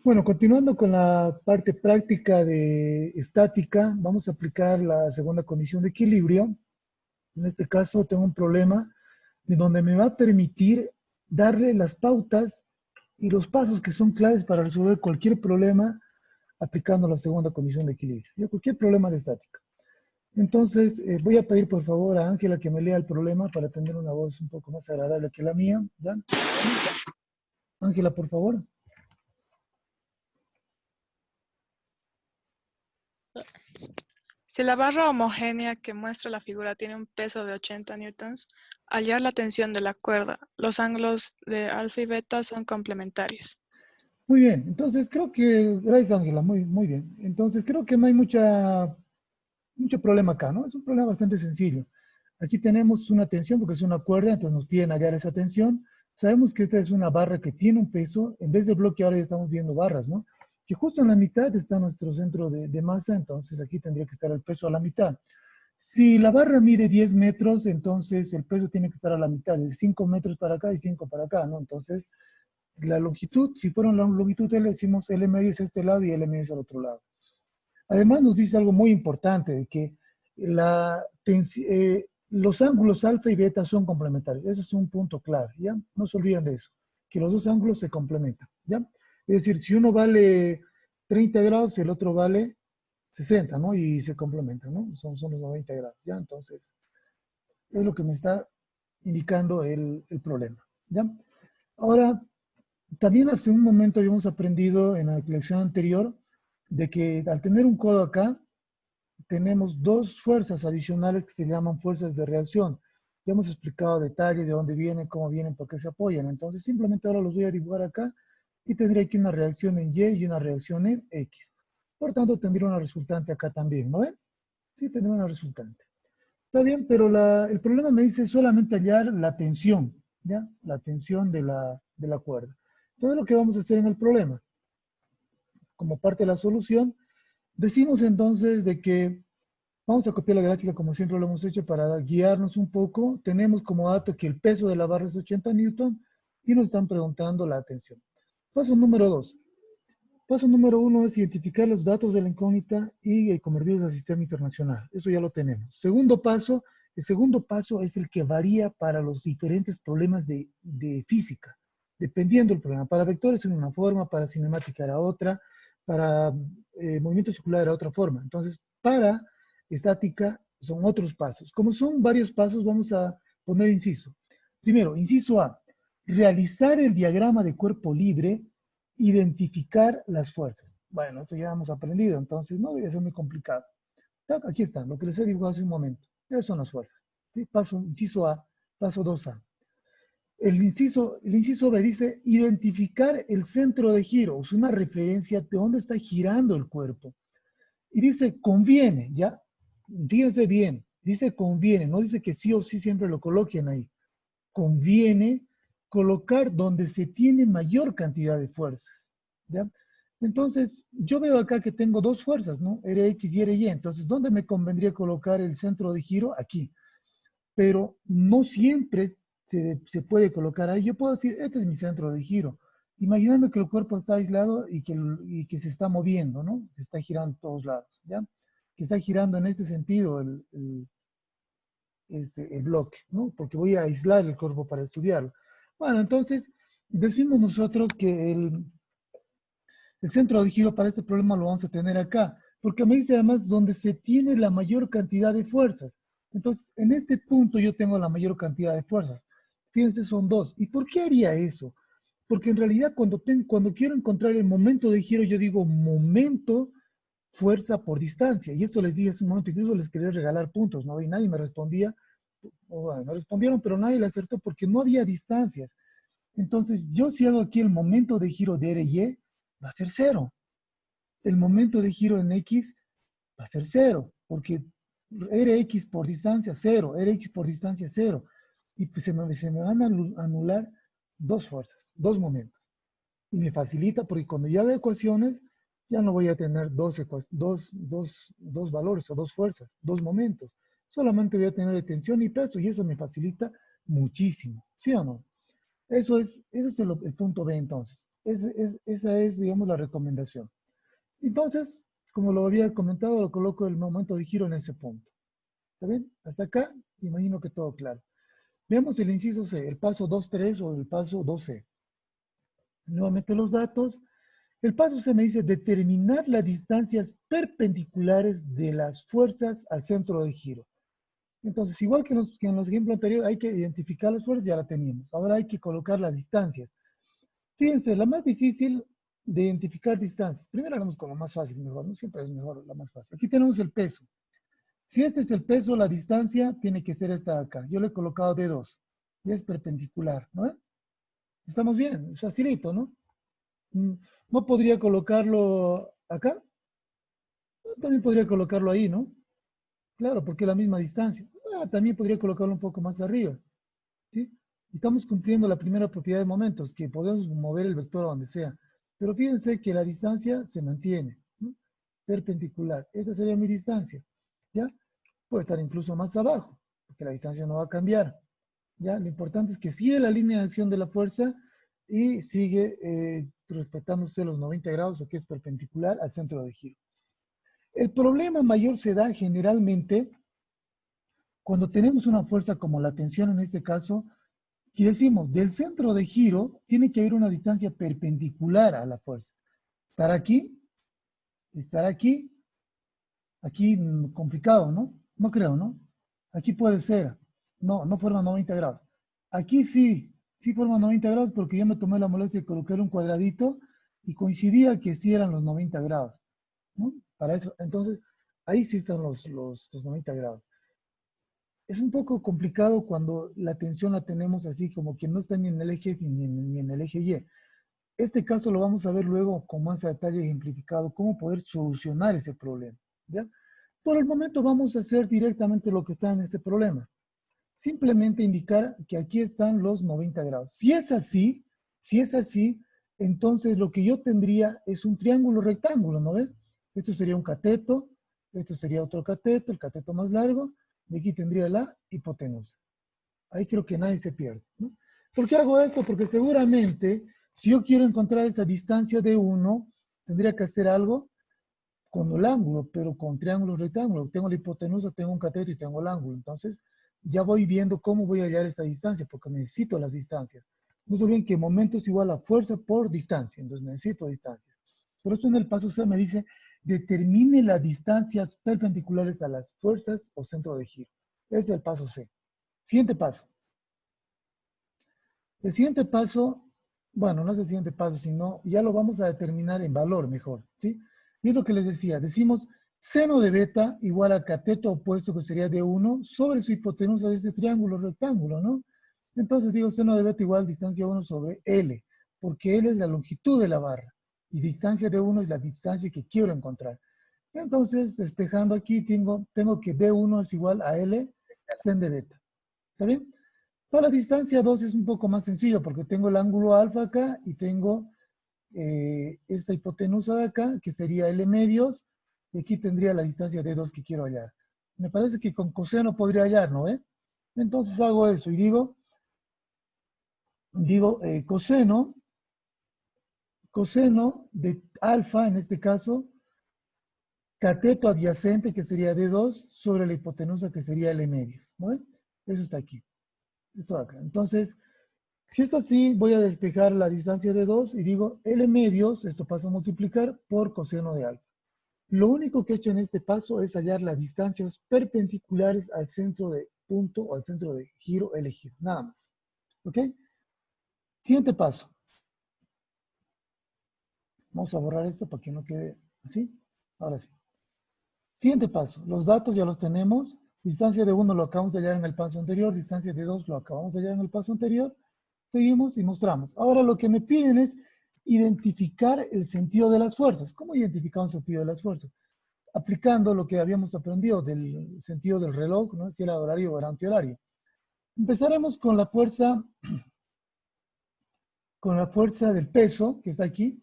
Bueno, continuando con la parte práctica de estática, vamos a aplicar la segunda condición de equilibrio. En este caso tengo un problema de donde me va a permitir darle las pautas y los pasos que son claves para resolver cualquier problema aplicando la segunda condición de equilibrio, ya cualquier problema de estática. Entonces, voy a pedir por favor a Ángela que me lea el problema para tener una voz un poco más agradable que la mía. ¿Ya? Ángela, por favor. Si la barra homogénea que muestra la figura tiene un peso de 80 newtons, hallar la tensión de la cuerda. Los ángulos de alfa y beta son complementarios. Muy bien, entonces creo que, gracias Ángela, muy bien. Entonces creo que no hay mucho problema acá, ¿no? Es un problema bastante sencillo. Aquí tenemos una tensión porque es una cuerda, entonces nos piden hallar esa tensión. Sabemos que esta es una barra que tiene un peso, en vez de bloque ahora ya estamos viendo barras, ¿no? Que justo en la mitad está nuestro centro de masa, entonces aquí tendría que estar el peso a la mitad. Si la barra mide 10 metros, entonces el peso tiene que estar a la mitad, de 5 metros para acá y 5 para acá, ¿no? Entonces, la longitud, si fuera la longitud L, decimos L medio es a este lado y L medio es al otro lado. Además nos dice algo muy importante, de que los ángulos alfa y beta son complementarios. Ese es un punto clave, ¿ya? No se olviden de eso, que los dos ángulos se complementan, ¿ya? Es decir, si uno vale 30 grados, el otro vale 60, ¿no? Y se complementan, ¿no? Son los 90 grados, ¿ya? Entonces, es lo que me está indicando el problema, ¿ya? Ahora, también hace un momento habíamos aprendido en la lección anterior de que al tener un codo acá, tenemos dos fuerzas adicionales que se llaman fuerzas de reacción. Ya hemos explicado a detalle de dónde vienen, cómo vienen, por qué se apoyan. Entonces, simplemente ahora los voy a dibujar acá y tendré aquí una reacción en Y y una reacción en X. Por tanto, tendría una resultante acá también, ¿no ven? Sí, tendría una resultante. Está bien, pero el problema me dice solamente hallar la tensión, ¿ya? La tensión de la cuerda. Entonces, lo que vamos a hacer en el problema, como parte de la solución, decimos entonces de que vamos a copiar la gráfica como siempre lo hemos hecho para guiarnos un poco. Tenemos como dato que el peso de la barra es 80 newton y nos están preguntando la tensión. Paso número 2. Paso número 1 es identificar los datos de la incógnita y convertirlos al sistema internacional. Eso ya lo tenemos. Segundo paso, el segundo paso es el que varía para los diferentes problemas de física, dependiendo del problema. Para vectores en una forma, para cinemática era otra, para movimiento circular era otra forma. Entonces, para estática son otros pasos. Como son varios pasos, vamos a poner inciso. Primero, inciso A, realizar el diagrama de cuerpo libre, identificar las fuerzas. Bueno, eso ya hemos aprendido, entonces no debe ser muy complicado. Aquí está, lo que les he dibujado hace un momento. Esas son las fuerzas. ¿Sí? Paso, inciso A, paso 2A. El inciso B dice identificar el centro de giro, es una referencia de dónde está girando el cuerpo. Y dice conviene, ¿ya? Fíjense bien, dice conviene, no dice que sí o sí siempre lo coloquen ahí. Conviene colocar donde se tiene mayor cantidad de fuerzas, ¿ya? Entonces, yo veo acá que tengo dos fuerzas, ¿no? Rx y Ry. Entonces, ¿dónde me convendría colocar el centro de giro? Aquí. Pero no siempre se puede colocar ahí. Yo puedo decir, este es mi centro de giro. Imagíname que el cuerpo está aislado y que se está moviendo, ¿no? Que está girando a todos lados, ¿ya? Que está girando en este sentido el bloque, ¿no? Porque voy a aislar el cuerpo para estudiarlo. Bueno, entonces, decimos nosotros que el centro de giro para este problema lo vamos a tener acá, porque me dice además donde se tiene la mayor cantidad de fuerzas. Entonces, en este punto yo tengo la mayor cantidad de fuerzas. Fíjense, son dos. ¿Y por qué haría eso? Porque en realidad cuando quiero encontrar el momento de giro, yo digo momento, fuerza por distancia. Y esto les dije hace un momento, incluso les quería regalar puntos, ¿no? Y nadie me respondía, o bueno, me respondieron, pero nadie le acertó porque no había distancias. Entonces, yo si hago aquí el momento de giro de RY, va a ser cero. El momento de giro en X va a ser cero, porque Rx por distancia, cero, Rx por distancia, cero. Y pues se me van a anular dos fuerzas, dos momentos. Y me facilita porque cuando ya haga ecuaciones, ya no voy a tener dos valores o dos fuerzas, dos momentos. Solamente voy a tener tensión y peso y eso me facilita muchísimo. ¿Sí o no? Ese es el punto B entonces. esa es, digamos, la recomendación. Entonces, como lo había comentado, lo coloco el momento de giro en ese punto. ¿Está bien? Hasta acá, imagino que todo claro. Veamos el inciso C, el paso 2.3 o el paso 2C. Nuevamente los datos. El paso C me dice determinar las distancias perpendiculares de las fuerzas al centro de giro. Entonces, igual que en los ejemplos anteriores, hay que identificar las fuerzas, ya la teníamos. Ahora hay que colocar las distancias. Fíjense, la más difícil de identificar distancias. Primero hagamos con lo más fácil, mejor, ¿no? Siempre es mejor la más fácil. Aquí tenemos el peso. Si este es el peso, la distancia tiene que ser esta de acá. Yo le he colocado D2 y es perpendicular, ¿no? Estamos bien, es facilito, ¿no? ¿No podría colocarlo acá? También podría colocarlo ahí, ¿no? Claro, porque es la misma distancia. También podría colocarlo un poco más arriba, ¿sí? Estamos cumpliendo la primera propiedad de momentos, que podemos mover el vector a donde sea. Pero fíjense que la distancia se mantiene, ¿no? Perpendicular. Esta sería mi distancia, ¿ya? Puede estar incluso más abajo, porque la distancia no va a cambiar, ¿ya? Lo importante es que sigue la línea de acción de la fuerza y sigue respetándose los 90 grados, o que es perpendicular al centro de giro. El problema mayor se da generalmente cuando tenemos una fuerza como la tensión en este caso, y decimos, del centro de giro tiene que haber una distancia perpendicular a la fuerza. Estar aquí, aquí complicado, ¿no? No creo, ¿no? Aquí puede ser. No, no forma 90 grados. Aquí sí, sí forma 90 grados porque yo me tomé la molestia de colocar un cuadradito y coincidía que sí eran los 90 grados, ¿no? Para eso, entonces, ahí sí están los 90 grados. Es un poco complicado cuando la tensión la tenemos así, como que no está ni en el eje X ni en el eje Y. Este caso lo vamos a ver luego con más detalle ejemplificado, cómo poder solucionar ese problema, ¿ya? Por el momento vamos a hacer directamente lo que está en este problema. Simplemente indicar que aquí están los 90 grados. Si es así, entonces lo que yo tendría es un triángulo rectángulo, ¿no ves? Esto sería un cateto, esto sería otro cateto, el cateto más largo, y aquí tendría la hipotenusa. Ahí creo que nadie se pierde, ¿no? ¿Por qué hago esto? Porque seguramente, si yo quiero encontrar esta distancia de 1, tendría que hacer algo con el ángulo, pero con triángulos rectángulos. Tengo la hipotenusa, tengo un cateto y tengo el ángulo. Entonces, ya voy viendo cómo voy a hallar esta distancia, porque necesito las distancias. No se olviden que momento es igual a fuerza por distancia, entonces necesito distancias. Por eso en el paso C me dice, determine las distancias perpendiculares a las fuerzas o centro de giro. Ese es el paso C. Siguiente paso. El siguiente paso, bueno, no es el siguiente paso, sino ya lo vamos a determinar en valor mejor, ¿sí? Y es lo que les decía, decimos seno de beta igual al cateto opuesto que sería de 1 sobre su hipotenusa de este triángulo rectángulo, ¿no? Entonces digo seno de beta igual distancia 1 sobre L, porque L es la longitud de la barra y distancia de 1 es la distancia que quiero encontrar. Entonces, despejando aquí, tengo que D1 es igual a L sen de beta. ¿Está bien? Para la distancia 2 es un poco más sencillo porque tengo el ángulo alfa acá y tengo esta hipotenusa de acá, que sería L medios, y aquí tendría la distancia de 2 que quiero hallar. Me parece que con coseno podría hallar, ¿no? Entonces hago eso y digo coseno de alfa, en este caso, cateto adyacente, que sería D2, sobre la hipotenusa, que sería L medios, ¿no? Eso está aquí. Esto acá. Entonces, si es así, voy a despejar la distancia de 2 y digo L medios, esto pasa a multiplicar por coseno de alfa. Lo único que he hecho en este paso es hallar las distancias perpendiculares al centro de punto o al centro de giro elegido, nada más. ¿Ok? Siguiente paso. Vamos a borrar esto para que no quede así. Ahora sí. Siguiente paso. Los datos ya los tenemos. Distancia de 1 lo acabamos de hallar en el paso anterior. Distancia de 2 lo acabamos de hallar en el paso anterior. Seguimos y mostramos. Ahora lo que me piden es identificar el sentido de las fuerzas. ¿Cómo identificar un sentido de las fuerzas? Aplicando lo que habíamos aprendido del sentido del reloj, ¿no? Si era horario o era antihorario. Empezaremos con la fuerza del peso, que está aquí.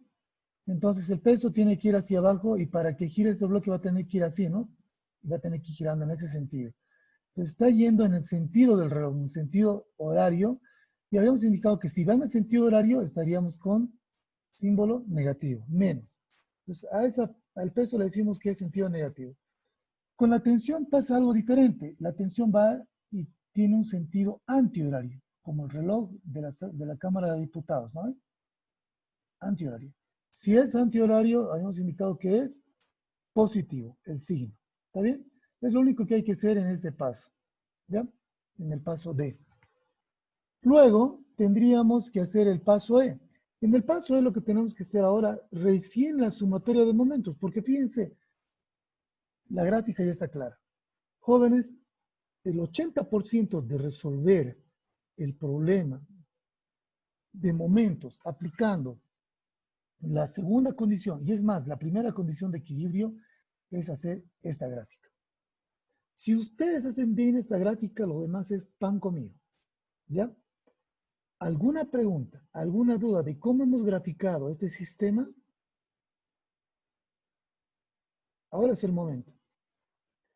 Entonces el peso tiene que ir hacia abajo y para que gire ese bloque va a tener que ir así, ¿no? Y va a tener que ir girando en ese sentido. Entonces está yendo en el sentido del reloj, en el sentido horario. Y habíamos indicado que si va en el sentido horario estaríamos con símbolo negativo, menos. Entonces, al peso le decimos que es sentido negativo. Con la tensión pasa algo diferente. La tensión va y tiene un sentido antihorario, como el reloj de la Cámara de Diputados, ¿no? Antihorario. Si es antihorario, habíamos indicado que es positivo, el signo. ¿Está bien? Es lo único que hay que hacer en este paso. ¿Ya? En el paso D. Luego tendríamos que hacer el paso E. En el paso E lo que tenemos que hacer ahora, recién la sumatoria de momentos, porque fíjense, la gráfica ya está clara. Jóvenes, el 80% de resolver el problema de momentos aplicando la segunda condición, y es más, la primera condición de equilibrio es hacer esta gráfica. Si ustedes hacen bien esta gráfica, lo demás es pan comido. ¿Ya? ¿Alguna pregunta, alguna duda de cómo hemos graficado este sistema? Ahora es el momento.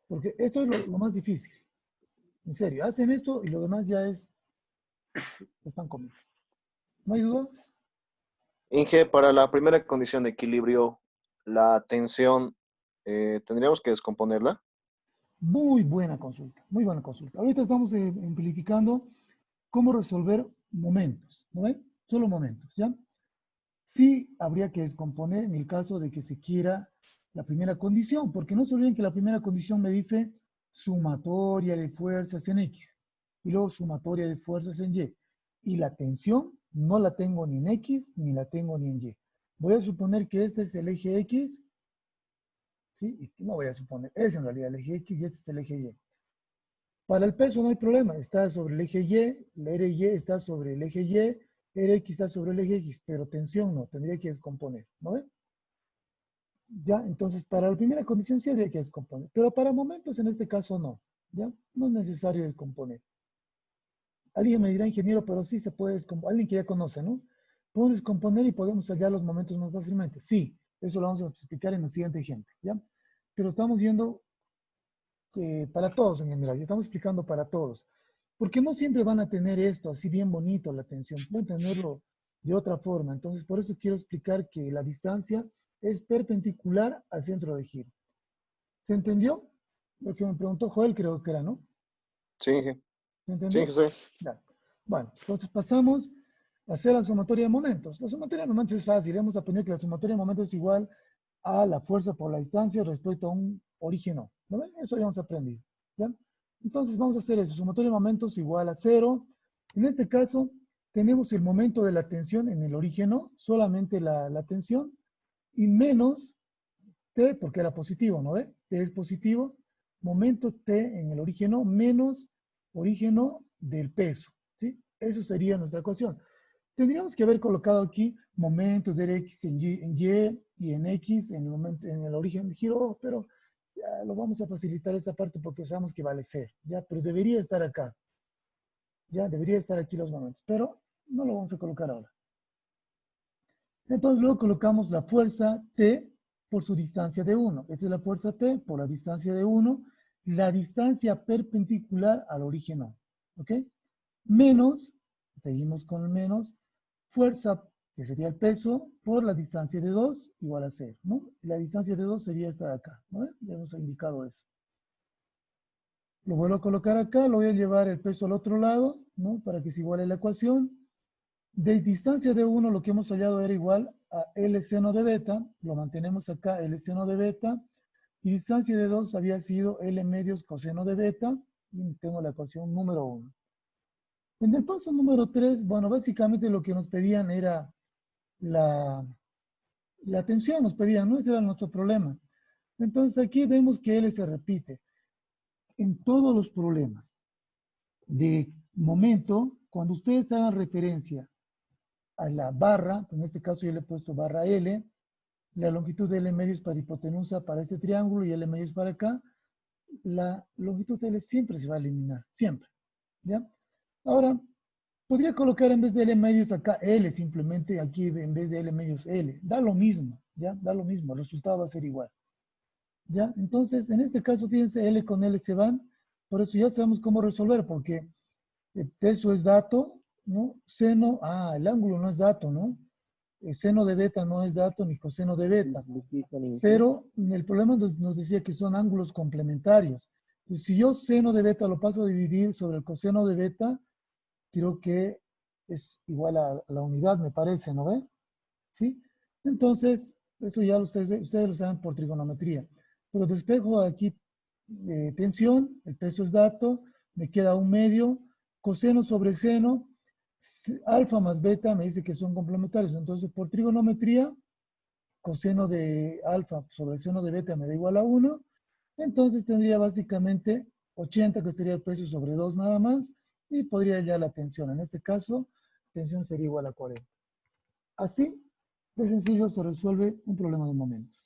Porque esto es lo más difícil. En serio, hacen esto y lo demás ya es pan comido. ¿No hay dudas? Inge, para la primera condición de equilibrio, la tensión, ¿tendríamos que descomponerla? Muy buena consulta, muy buena consulta. Ahorita estamos amplificando cómo resolver momentos, ¿no ven? Solo momentos, ¿ya? Sí habría que descomponer en el caso de que se quiera la primera condición, porque no se olviden que la primera condición me dice sumatoria de fuerzas en X y luego sumatoria de fuerzas en Y. Y la tensión no la tengo ni en X ni la tengo ni en Y. Voy a suponer que este es el eje X, ¿sí? Y no voy a suponer, es en realidad el eje X y este es el eje Y. Para el peso no hay problema, está sobre el eje Y, el RY está sobre el eje Y, RX está sobre el eje X, pero tensión no, tendría que descomponer, ¿no ven? Ya, entonces para la primera condición sí habría que descomponer, pero para momentos en este caso no, ¿ya? No es necesario descomponer. Alguien me dirá, ingeniero, pero sí se puede descomponer, alguien que ya conoce, ¿no? Podemos descomponer y podemos hallar los momentos más fácilmente. Sí, eso lo vamos a explicar en el siguiente ejemplo, ¿ya? Pero estamos yendo para todos en general, estamos explicando para todos. Porque no siempre van a tener esto así bien bonito, la tensión, pueden tenerlo de otra forma. Entonces, por eso quiero explicar que la distancia es perpendicular al centro de giro. ¿Se entendió? Lo que me preguntó Joel, creo que era, ¿no? Sí, Inge. ¿Se Sí, entendió? Inge, sí. Ya. Bueno, entonces pasamos a hacer la sumatoria de momentos. La sumatoria de momentos es fácil. Vamos a poner que la sumatoria de momentos es igual a la fuerza por la distancia respecto a un origen O. ¿No ven? Eso ya hemos aprendido. ¿Ya? Entonces vamos a hacer eso. Sumatoria de momentos igual a 0. En este caso, tenemos el momento de la tensión en el origen O, solamente la tensión, y menos T, porque era positivo, ¿no ve? T es positivo. Momento T en el origen O menos origen O del peso. ¿Sí? Eso sería nuestra ecuación. Tendríamos que haber colocado aquí momentos de X en Y y en X en el, momento, en el origen del giro, pero ya lo vamos a facilitar esa parte porque sabemos que vale ser, ¿ya? Pero debería estar acá, ¿ya? Debería estar aquí los momentos, pero no lo vamos a colocar ahora. Entonces luego colocamos la fuerza T por su distancia de 1. Esta es la fuerza T por la distancia de 1, la distancia perpendicular al origen O, ¿ok? Menos, seguimos con el menos, fuerza, que sería el peso, por la distancia de 2 igual a 0, ¿no? La distancia de 2 sería esta de acá, ¿no? Ya hemos indicado eso. Lo vuelvo a colocar acá, lo voy a llevar el peso al otro lado, ¿no? Para que se iguale la ecuación. De distancia de 1 lo que hemos hallado era igual a L seno de beta, lo mantenemos acá, L seno de beta, y distancia de 2 había sido L medios coseno de beta, y tengo la ecuación número 1. En el paso número 3, bueno, básicamente lo que nos pedían era la tensión, nos pedían, ¿no? Ese era nuestro problema. Entonces aquí vemos que L se repite en todos los problemas. De momento, cuando ustedes hagan referencia a la barra, en este caso yo le he puesto barra L, la longitud de L medios para hipotenusa para este triángulo y L medios para acá, la longitud de L siempre se va a eliminar, siempre. ¿Ya? Ahora, podría colocar en vez de L medios acá L, simplemente aquí en vez de L medios L. Da lo mismo, ¿ya? Da lo mismo, el resultado va a ser igual. ¿Ya? Entonces, en este caso, fíjense, L con L se van, por eso ya sabemos cómo resolver, porque el peso es dato, ¿no? Seno, el ángulo no es dato, ¿no? el seno de beta no es dato ni coseno de beta. Pero el problema nos decía que son ángulos complementarios. Pues si yo seno de beta lo paso a dividir sobre el coseno de beta, creo que es igual a la unidad, me parece, ¿no ve? ¿Sí? Entonces, eso ya ustedes lo saben por trigonometría. Pero despejo aquí tensión, el peso es dato, me queda un medio, coseno sobre seno, alfa más beta me dice que son complementarios. Entonces, por trigonometría, coseno de alfa sobre seno de beta me da igual a 1. Entonces tendría básicamente 80, que sería el peso sobre 2 nada más, y podría hallar la tensión. En este caso, tensión sería igual a 40. Así de sencillo se resuelve un problema de momentos.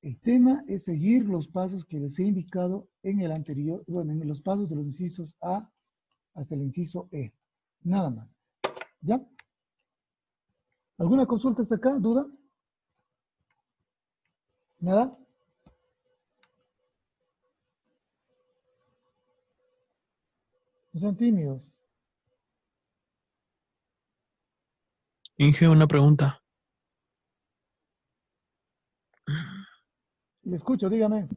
El tema es seguir los pasos que les he indicado en el anterior, bueno, en los pasos de los incisos A hasta el inciso E. Nada más. ¿Ya? ¿Alguna consulta hasta acá? ¿Duda? ¿Nada? No sean tímidos. Inge, una pregunta. Le escucho, dígame.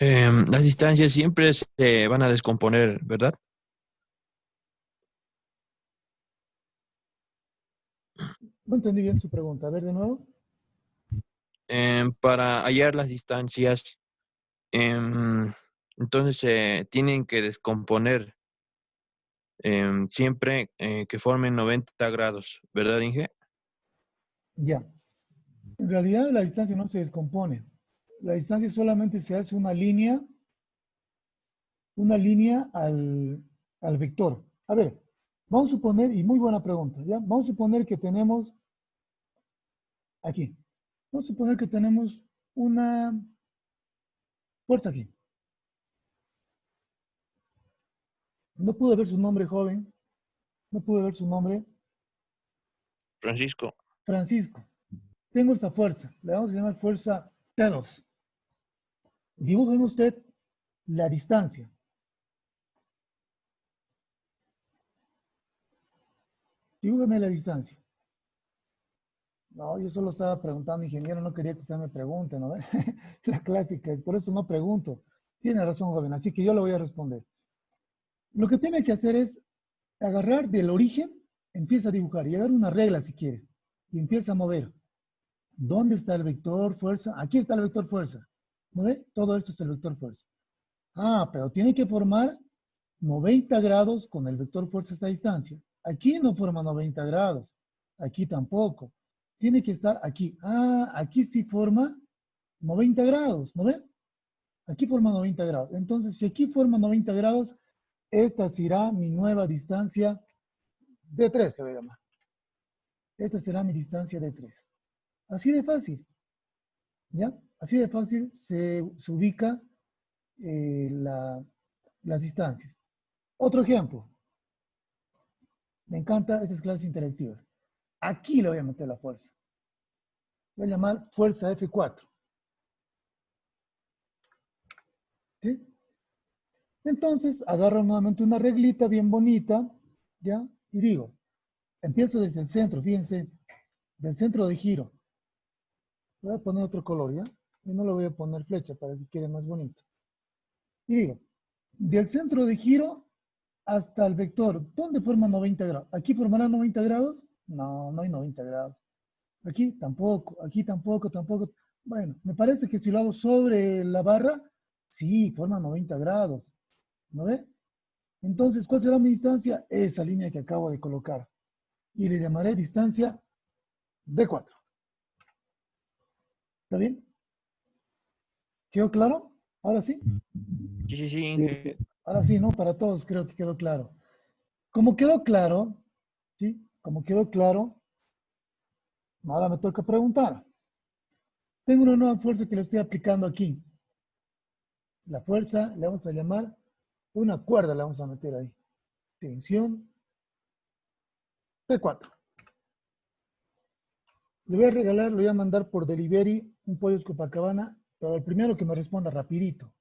Las distancias siempre se van a descomponer, ¿verdad? No entendí bien su pregunta. A ver, de nuevo. Para hallar las distancias, entonces se tienen que descomponer siempre que formen 90 grados, ¿verdad, Inge? Ya. En realidad la distancia no se descompone. La distancia solamente se hace una línea al vector. A ver, vamos a suponer, y muy buena pregunta, ¿ya? Vamos a suponer que tenemos aquí. Vamos a suponer que tenemos una fuerza aquí. No pude ver su nombre, joven. No pude ver su nombre. Francisco. Francisco. Tengo esta fuerza. Le vamos a llamar fuerza T2. Dibujen usted la distancia. Dibújeme la distancia. No, yo solo estaba preguntando, ingeniero, no quería que usted me pregunte, ¿no? La clásica, es por eso no pregunto. Tiene razón, joven, así que yo le voy a responder. Lo que tiene que hacer es agarrar del origen, empieza a dibujar y agarra una regla si quiere, y empieza a mover. ¿Dónde está el vector fuerza? Aquí está el vector fuerza. ¿No ve? Todo esto es el vector fuerza. Ah, pero tiene que formar 90 grados con el vector fuerza a esta distancia. Aquí no forma 90 grados. Aquí tampoco. Tiene que estar aquí. Ah, aquí sí forma 90 grados. ¿No ven? Aquí forma 90 grados. Entonces, si aquí forma 90 grados, esta será mi nueva distancia de 3, que voy a llamar. Esta será mi distancia de 3. Así de fácil. ¿Ya? Así de fácil se ubica las distancias. Otro ejemplo. Me encanta estas clases interactivas. Aquí le voy a meter la fuerza. Voy a llamar fuerza F4. ¿Sí? Entonces, agarro nuevamente una reglita bien bonita, ¿ya? Y digo, empiezo desde el centro, fíjense, del centro de giro. Voy a poner otro color, ¿ya? Y no le voy a poner flecha para que quede más bonito. Y digo, del centro de giro hasta el vector, ¿dónde forma 90 grados? ¿Aquí formará 90 grados? No, no hay 90 grados. Aquí tampoco, tampoco. Bueno, me parece que si lo hago sobre la barra, sí, forma 90 grados. ¿No ve? Entonces, ¿cuál será mi distancia? Esa línea que acabo de colocar. Y le llamaré distancia D4. ¿Está bien? ¿Quedó claro? Ahora sí. Sí, Inge. Ahora sí, ¿no? Para todos creo que quedó claro. Como quedó claro, ¿sí? Como quedó claro, ahora me toca preguntar. Tengo una nueva fuerza que le estoy aplicando aquí. La fuerza le vamos a llamar una cuerda, le vamos a meter ahí. Tensión P4. Le voy a regalar, le voy a mandar por delivery un pollo Copacabana, pero el primero que me responda rapidito.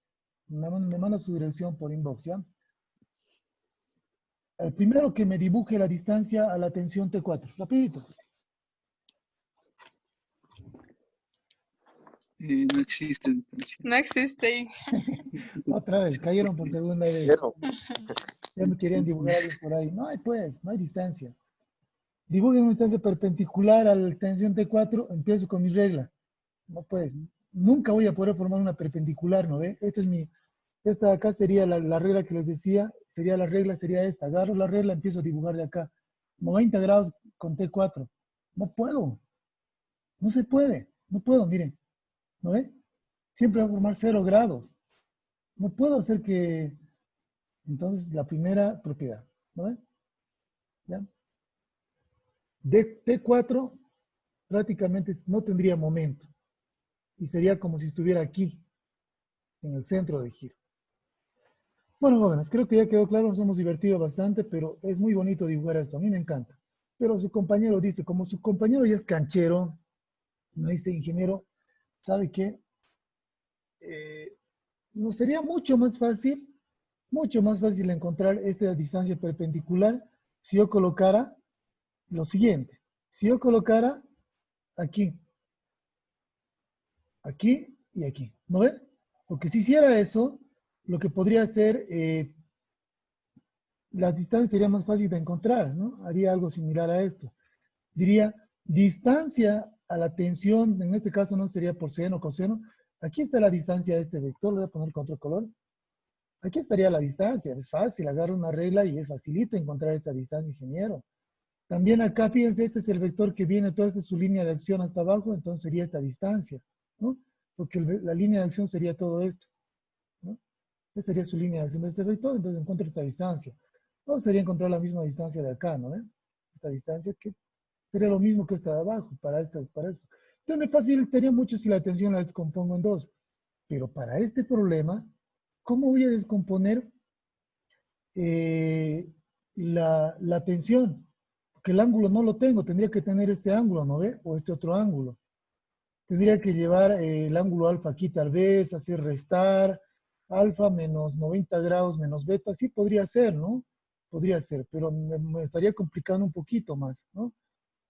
Me manda su dirección por inbox, ¿ya? El primero que me dibuje la distancia a la tensión T4. Rapidito. No existe distancia. No existe. Otra vez, cayeron por segunda vez. Pero, Ya me querían dibujar a alguien por ahí. No hay pues, no hay distancia. Dibujen una distancia perpendicular a la tensión T4, empiezo con mi regla. No pues, nunca voy a poder formar una perpendicular, ¿no ve? Esta de acá sería la regla que les decía, sería la regla, sería esta. Agarro la regla, empiezo a dibujar de acá. 90 grados con T4. No puedo. No se puede. No puedo, miren. ¿No ve? Siempre va a formar 0 grados. No puedo hacer que... Entonces, la primera propiedad. ¿No ve? ¿Ya? De T4 prácticamente no tendría momento. Y sería como si estuviera aquí, en el centro de giro. Bueno, jóvenes, creo que ya quedó claro, nos hemos divertido bastante, pero es muy bonito dibujar esto, a mí me encanta. Pero su compañero dice, como su compañero ya es canchero, me dice, ingeniero, ¿sabe qué? Nos sería mucho más fácil encontrar esta distancia perpendicular si yo colocara lo siguiente. Si yo colocara aquí, aquí y aquí, ¿no ve? Porque si hiciera eso, lo que podría hacer, la distancia sería más fácil de encontrar, ¿no? Haría algo similar a esto. Diría, distancia a la tensión, en este caso no sería por seno o coseno. Aquí está la distancia de este vector, lo voy a poner con otro color. Aquí estaría la distancia, es fácil, agarro una regla y es facilito encontrar esta distancia, ingeniero. También acá, fíjense, este es el vector que viene, toda esta es su línea de acción hasta abajo, entonces sería esta distancia, ¿no? Porque la línea de acción sería todo esto, ¿no? Esta sería su línea de acción de este vector, entonces encuentro esta distancia. O sería encontrar la misma distancia de acá, ¿no? Esta distancia que sería lo mismo que esta de abajo, para esto. Entonces me facilitaría mucho si la tensión la descompongo en dos. Pero para este problema, ¿cómo voy a descomponer la tensión? Porque el ángulo no lo tengo, tendría que tener este ángulo, ¿no ve? O este otro ángulo. Tendría que llevar el ángulo alfa aquí tal vez, hacer restar, alfa menos 90 grados menos beta, sí podría ser, ¿no? Podría ser, pero me estaría complicando un poquito más, ¿no?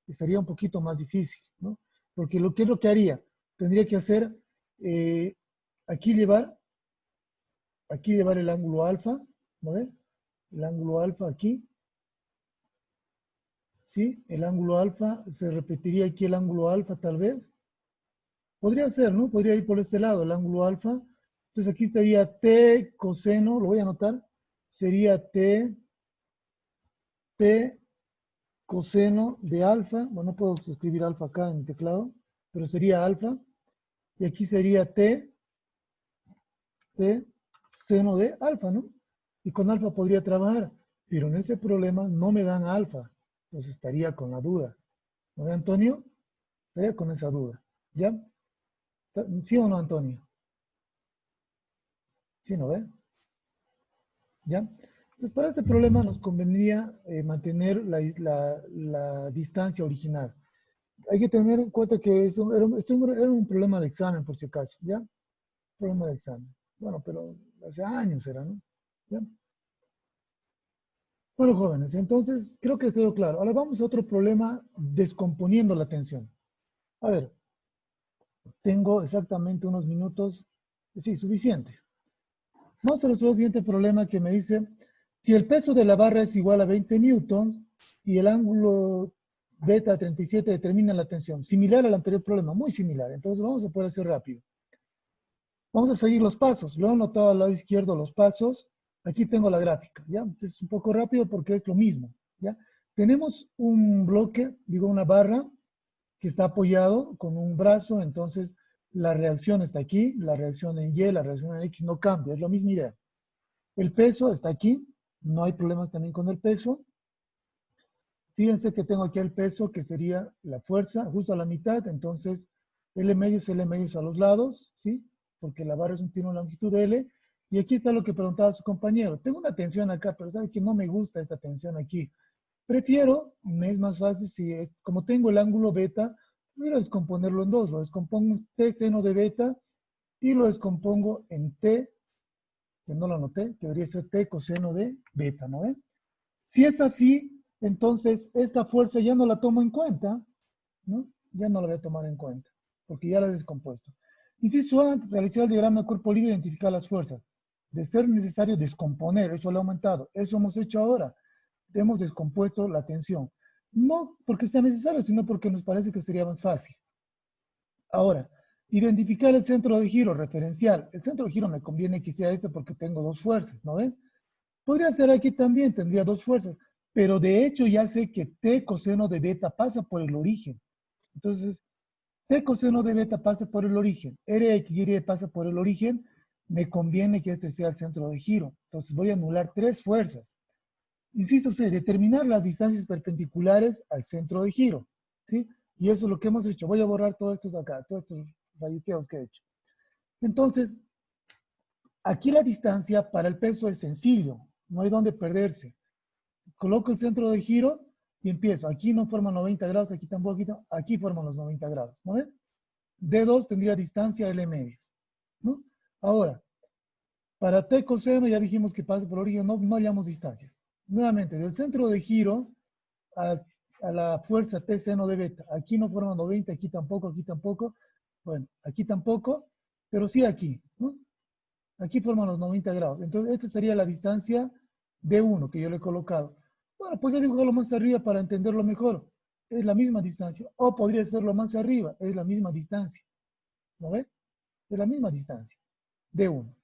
Estaría un poquito más difícil, ¿no? Porque ¿qué es lo que haría? Tendría que hacer, eh, aquí llevar el ángulo alfa, ¿no ve? El ángulo alfa aquí, ¿sí? El ángulo alfa, se repetiría aquí el ángulo alfa tal vez. Podría ser, ¿no? Podría ir por este lado, el ángulo alfa. Entonces aquí sería T coseno, lo voy a anotar, sería T coseno de alfa. Bueno, no puedo escribir alfa acá en el teclado, pero sería alfa. Y aquí sería T seno de alfa, ¿no? Y con alfa podría trabajar, pero en este problema no me dan alfa. Entonces estaría con la duda. ¿No ve, Antonio? Estaría con esa duda. ¿Ya? ¿Sí o no, Antonio? ¿Sí, no ve? ¿Ya? Entonces, para este problema nos convendría mantener la distancia original. Hay que tener en cuenta que era un problema de examen, por si acaso, ¿ya? Problema de examen. Bueno, pero hace años era, ¿no? ¿Ya? Bueno, jóvenes, entonces creo que quedó claro. Ahora vamos a otro problema descomponiendo la tensión. A ver, tengo exactamente unos minutos, sí, suficiente. Vamos a resolver el siguiente problema que me dice, si el peso de la barra es igual a 20 newtons y el ángulo beta 37 determina la tensión. Similar al anterior problema, muy similar. Entonces vamos a poder hacer rápido. Vamos a seguir los pasos. Lo he anotado al lado izquierdo los pasos. Aquí tengo la gráfica, ¿ya? Entonces es un poco rápido porque es lo mismo, ¿ya? Tenemos un bloque, digo una barra, que está apoyado con un brazo, entonces la reacción está aquí, la reacción en Y, la reacción en X no cambia, es la misma idea. El peso está aquí, no hay problemas también con el peso. Fíjense que tengo aquí el peso, que sería la fuerza, justo a la mitad, entonces L medios a los lados, ¿sí? Porque la barra tiene una longitud de L. Y aquí está lo que preguntaba su compañero. Tengo una tensión acá, pero sabe que no me gusta esta tensión aquí. Prefiero, me es más fácil, como tengo el ángulo beta, voy a descomponerlo en dos. Lo descompongo en T seno de beta y lo descompongo en T, que no lo anoté, que debería ser T coseno de beta, ¿no ven? Si es así, entonces esta fuerza ya no la tomo en cuenta, ¿no? Ya no la voy a tomar en cuenta, porque ya la he descompuesto. Inciso A, realizar el diagrama de cuerpo libre e identificar las fuerzas. De ser necesario descomponer, eso lo he aumentado. Eso hemos hecho ahora. Hemos descompuesto la tensión. No porque sea necesario, sino porque nos parece que sería más fácil. Ahora, identificar el centro de giro referencial. El centro de giro me conviene que sea este porque tengo dos fuerzas, ¿no ven? Podría ser aquí también, tendría dos fuerzas. Pero de hecho ya sé que T coseno de beta pasa por el origen. Entonces, T coseno de beta pasa por el origen. Rx y Y pasa por el origen. Me conviene que este sea el centro de giro. Entonces voy a anular tres fuerzas. Inciso C, determinar las distancias perpendiculares al centro de giro. ¿Sí? Y eso es lo que hemos hecho. Voy a borrar todos estos acá, todos estos rayuteos que he hecho. Entonces, aquí la distancia para el peso es sencillo. No hay dónde perderse. Coloco el centro de giro y empiezo. Aquí no forma 90 grados, aquí tampoco, aquí forman los 90 grados. ¿No ven? D2 tendría distancia L medios. ¿No? Ahora, para T coseno ya dijimos que pasa por origen, no hallamos distancias. Nuevamente, del centro de giro a la fuerza T seno de beta. Aquí no forma 90, aquí tampoco, aquí tampoco. Bueno, aquí tampoco, pero sí aquí, ¿no? Aquí forman los 90 grados. Entonces, esta sería la distancia D1 que yo le he colocado. Bueno, podría dibujarlo más arriba para entenderlo mejor. Es la misma distancia. O podría hacerlo más arriba. Es la misma distancia. ¿No ves? Es la misma distancia. D1.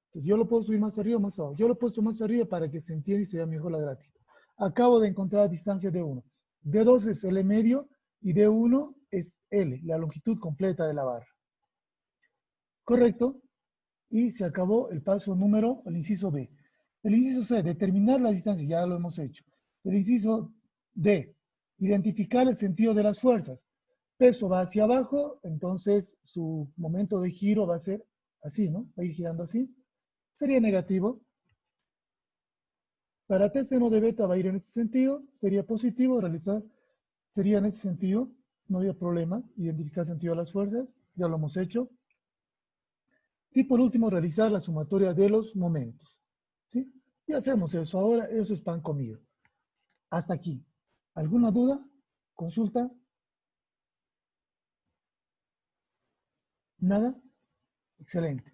Entonces, yo lo puedo subir más arriba o más abajo. Yo lo he puesto más arriba para que se entienda y se vea mejor la gráfica. Acabo de encontrar la distancia D1. D2 es L medio y D1 es L, la longitud completa de la barra. ¿Correcto? Y se acabó el paso número, el inciso B. El inciso C, determinar la distancia, ya lo hemos hecho. El inciso D, identificar el sentido de las fuerzas. Peso va hacia abajo, entonces su momento de giro va a ser así, ¿no? Va a ir girando así. Sería negativo. Para T seno de beta va a ir en este sentido. Sería positivo realizar, sería en ese sentido. No había problema. Identificar el sentido de las fuerzas. Ya lo hemos hecho. Y por último, realizar la sumatoria de los momentos. ¿Sí? Y hacemos eso ahora. Eso es pan comido. Hasta aquí. ¿Alguna duda? ¿Consulta? ¿Nada? Excelente.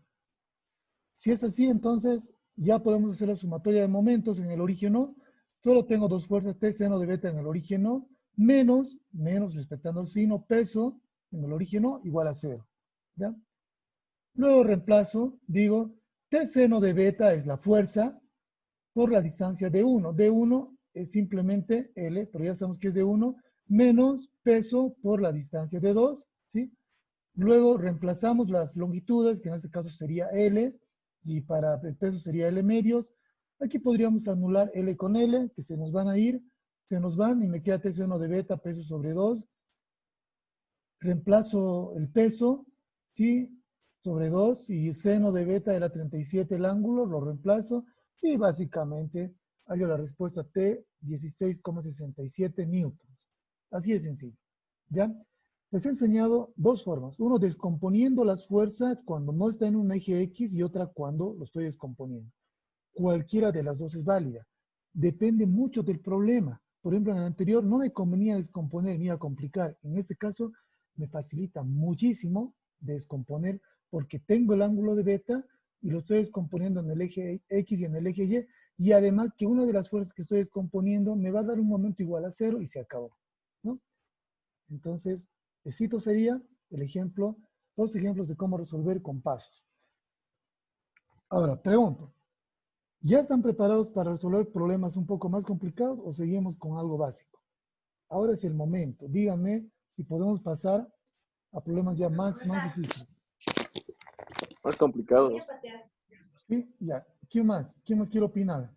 Si es así, entonces ya podemos hacer la sumatoria de momentos en el origen O. Solo tengo dos fuerzas T seno de beta en el origen O, menos respetando el signo, peso en el origen O igual a 0. ¿Ya? Luego reemplazo, digo, T seno de beta es la fuerza por la distancia D1. D1 es simplemente L, pero ya sabemos que es D1, menos peso por la distancia D2, ¿sí? Luego reemplazamos las longitudes, que en este caso sería L, y para el peso sería L medios. Aquí podríamos anular L con L, que se nos van a ir, se nos van y me queda T seno de beta, peso sobre 2. Reemplazo el peso, ¿sí? Sobre 2 y seno de beta era 37 el ángulo, lo reemplazo y básicamente hallo la respuesta T 16,67 newtons. Así de sencillo, ¿ya? Les he enseñado dos formas. Uno, descomponiendo las fuerzas cuando no está en un eje X y otra cuando lo estoy descomponiendo. Cualquiera de las dos es válida. Depende mucho del problema. Por ejemplo, en el anterior no me convenía descomponer, me iba a complicar. En este caso me facilita muchísimo descomponer porque tengo el ángulo de beta y lo estoy descomponiendo en el eje X y en el eje Y. Y además que una de las fuerzas que estoy descomponiendo me va a dar un momento igual a 0 y se acabó, ¿no? Entonces, el cito sería el ejemplo, dos ejemplos de cómo resolver con pasos. Ahora, pregunto, ¿ya están preparados para resolver problemas un poco más complicados o seguimos con algo básico? Ahora es el momento. Díganme si podemos pasar a problemas ya más difíciles. Más complicados. ¿Sí? Ya. ¿Quién más? ¿Quién más quiere opinar?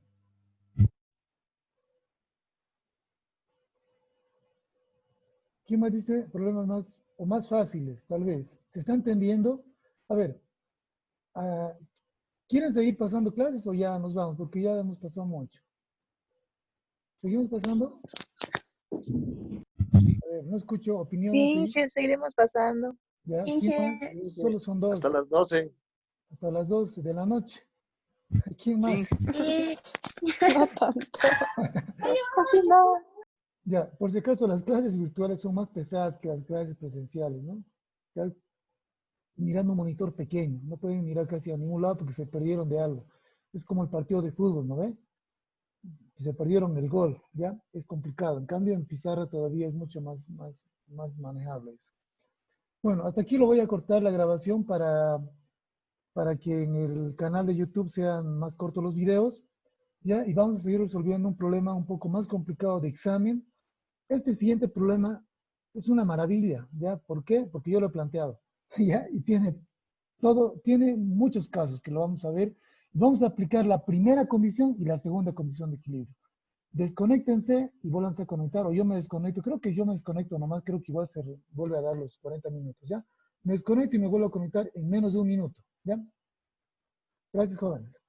¿Quién más dice problemas más o más fáciles, tal vez? ¿Se está entendiendo? A ver, ¿quieren seguir pasando clases o ya nos vamos? Porque ya hemos pasado mucho. ¿Seguimos pasando? A ver, no escucho opiniones. Sí, que seguiremos pasando. ¿Ya? ¿Quién más? Solo son dos. Hasta las 12. Hasta las 12 de la noche. ¿Quién más? Sí. No tanto. Casi no. Ya, por si acaso las clases virtuales son más pesadas que las clases presenciales, ¿no? Ya, mirando un monitor pequeño. No pueden mirar casi a ningún lado porque se perdieron de algo. Es como el partido de fútbol, ¿no ve? Se perdieron el gol, ¿ya? Es complicado. En cambio, en pizarra todavía es mucho más manejable eso. Bueno, hasta aquí lo voy a cortar la grabación para que en el canal de YouTube sean más cortos los videos, ¿ya? Y vamos a seguir resolviendo un problema un poco más complicado de examen. Este siguiente problema es una maravilla, ¿ya? ¿Por qué? Porque yo lo he planteado, ¿ya? Y tiene muchos casos que lo vamos a ver. Vamos a aplicar la primera condición y la segunda condición de equilibrio. Desconéctense y vuélvanse a conectar, o yo me desconecto. Creo que yo me desconecto nomás, creo que igual se vuelve a dar los 40 minutos, ¿ya? Me desconecto y me vuelvo a conectar en menos de un minuto, ¿ya? Gracias, jóvenes.